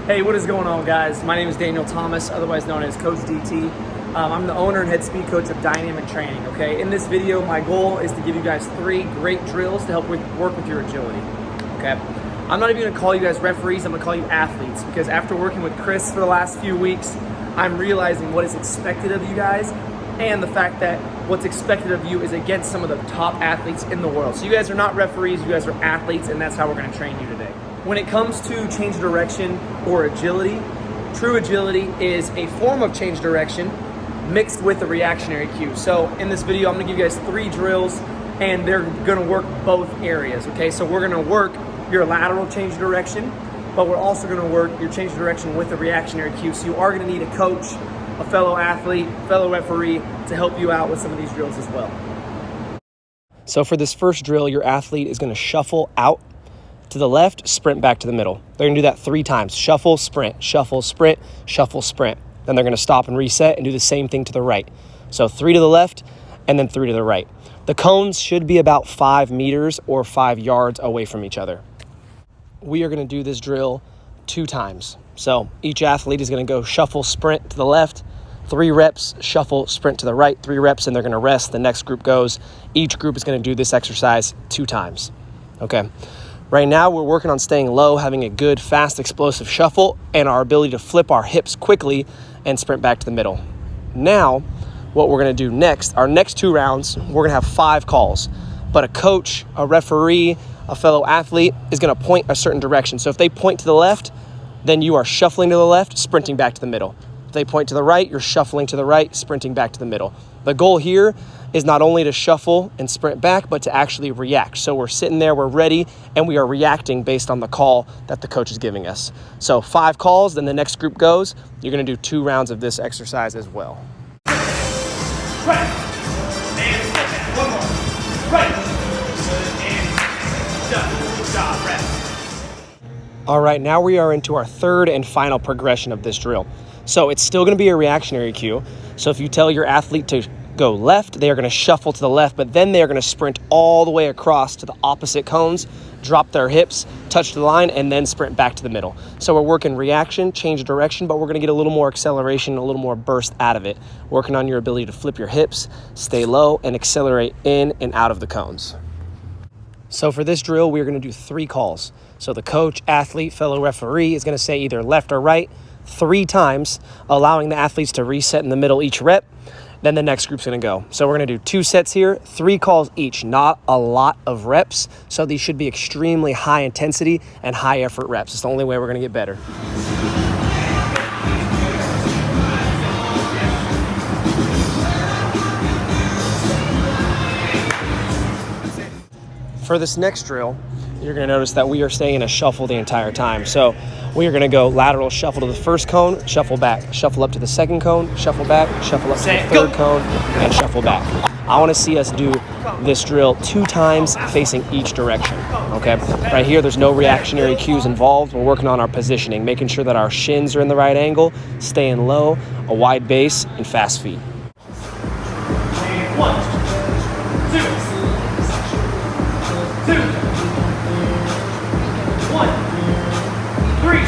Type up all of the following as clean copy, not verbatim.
Hey, what is going on, guys? My name is Daniel Thomas, otherwise known as Coach DT. I'm the owner and head speed coach of Dynamic Training, okay? In this video, my goal is to give you guys 3 great drills to help work with your agility, okay? I'm not even gonna call you guys referees, I'm gonna call you athletes, because after working with Chris for the last few weeks, I'm realizing what is expected of you guys and the fact that what's expected of you is against some of the top athletes in the world. So you guys are not referees, you guys are athletes, and that's how we're gonna train you today. When it comes to change of direction or agility, true agility is a form of change direction mixed with a reactionary cue. So in this video, I'm gonna give you guys 3 drills and they're gonna work both areas, okay? So we're gonna work your lateral change of direction, but we're also gonna work your change of direction with a reactionary cue. So you are gonna need a coach, a fellow athlete, fellow referee to help you out with some of these drills as well. So for this first drill, your athlete is gonna shuffle out to the left, sprint back to the middle. They're gonna do that 3 times. Shuffle, sprint, shuffle, sprint, shuffle, sprint. Then they're gonna stop and reset and do the same thing to the right. So 3 to the left and then 3 to the right. The cones should be about 5 meters or 5 yards away from each other. We are gonna do this drill 2 times. So each athlete is gonna go shuffle, sprint to the left, 3 reps, shuffle, sprint to the right, 3 reps, and they're gonna rest. The next group goes. Each group is gonna do this exercise 2 times, okay? Right now, we're working on staying low, having a good, fast, explosive shuffle, and our ability to flip our hips quickly and sprint back to the middle. Now, what we're gonna do next, our next 2 rounds, we're gonna have 5 calls. But a coach, a referee, a fellow athlete is gonna point a certain direction. So if they point to the left, then you are shuffling to the left, sprinting back to the middle. If they point to the right, you're shuffling to the right, sprinting back to the middle. The goal here is not only to shuffle and sprint back, but to actually react. So we're sitting there, we're ready, and we are reacting based on the call that the coach is giving us. So 5 calls, then the next group goes. You're gonna do 2 rounds of this exercise as well. Right, and step back, 1 more. Right, and done, job, rest. All right, now we are into our 3rd and final progression of this drill. So it's still gonna be a reactionary cue. So if you tell your athlete to go left, they are gonna shuffle to the left, but then they are gonna sprint all the way across to the opposite cones, drop their hips, touch the line, and then sprint back to the middle. So we're working reaction, change of direction, but we're gonna get a little more acceleration, a little more burst out of it. Working on your ability to flip your hips, stay low, and accelerate in and out of the cones. So for this drill, we're gonna do 3 calls. So the coach, athlete, fellow referee is gonna say either left or right 3 times, allowing the athletes to reset in the middle each rep. Then the next group's gonna go. So we're gonna do 2 sets here, 3 calls each, not a lot of reps. So these should be extremely high intensity and high effort reps. It's the only way we're gonna get better. For this next drill, you're gonna notice that we are staying in a shuffle the entire time. So we are gonna go lateral shuffle to the first cone, shuffle back, shuffle up to the second cone, shuffle back, shuffle up to the third cone, and shuffle back. I wanna see us do this drill 2 times facing each direction, okay? Right here, there's no reactionary cues involved. We're working on our positioning, making sure that our shins are in the right angle, staying low, a wide base, and fast feet. 1, 2, 2, 1, 3.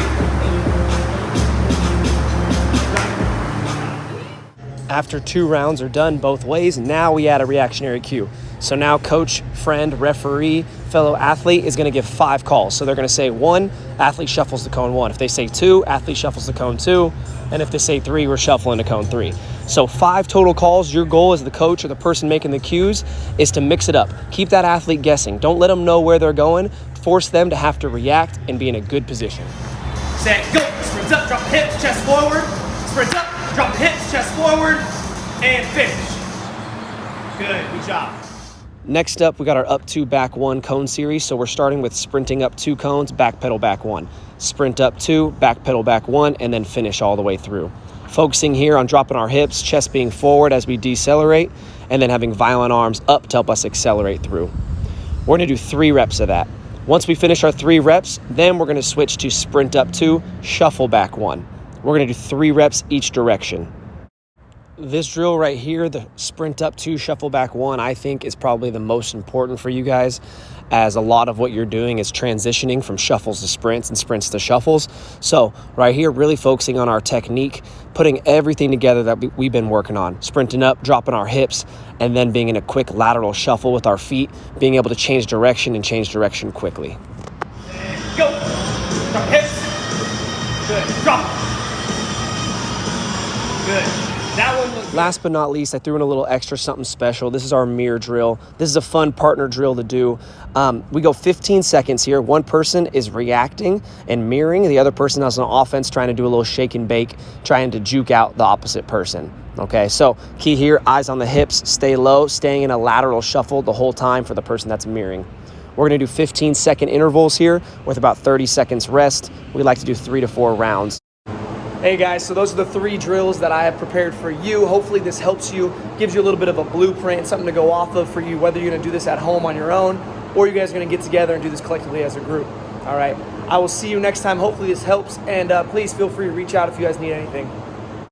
After 2 rounds are done both ways, now we add a reactionary cue. So now coach, friend, referee, fellow athlete is gonna give 5 calls. So they're gonna say 1, athlete shuffles to cone 1. If they say 2, athlete shuffles to cone 2. And if they say 3, we're shuffling to cone 3. So 5 total calls. Your goal as the coach or the person making the cues is to mix it up. Keep that athlete guessing. Don't let them know where they're going. Force them to have to react and be in a good position. Set, go, sprint up, drop the hips, chest forward. Sprint up, drop the hips, chest forward, and finish. Good job. Next up, we got our up 2, back 1 cone series. So we're starting with sprinting up 2 cones, back pedal, back 1. Sprint up 2, back pedal, back 1, and then finish all the way through. Focusing here on dropping our hips, chest being forward as we decelerate, and then having violent arms up to help us accelerate through. We're gonna do 3 reps of that. Once we finish our 3 reps, then we're gonna switch to sprint up 2, shuffle back 1. We're gonna do 3 reps each direction. This drill right here, the sprint up 2, shuffle back 1, I think is probably the most important for you guys, as a lot of what you're doing is transitioning from shuffles to sprints and sprints to shuffles. So right here, really focusing on our technique, putting everything together that we've been working on, sprinting up, dropping our hips, and then being in a quick lateral shuffle with our feet, being able to change direction and change direction quickly. Go. Drop hips. Good. Drop. Good. That one was good. Last but not least, I threw in a little extra something special. This is our mirror drill. This is a fun partner drill to do. We go 15 seconds here. One person is reacting and mirroring. The other person is on offense, trying to do a little shake and bake, trying to juke out the opposite person. Okay, so key here, eyes on the hips, stay low, staying in a lateral shuffle the whole time for the person that's mirroring. We're gonna do 15-second intervals here with about 30 seconds rest. We like to do 3 to 4 rounds. Hey guys, so those are the 3 drills that I have prepared for you. Hopefully this helps you, gives you a little bit of a blueprint, something to go off of for you, whether you're gonna do this at home on your own or you guys are gonna get together and do this collectively as a group. All right, I will see you next time. Hopefully this helps, and please feel free to reach out if you guys need anything.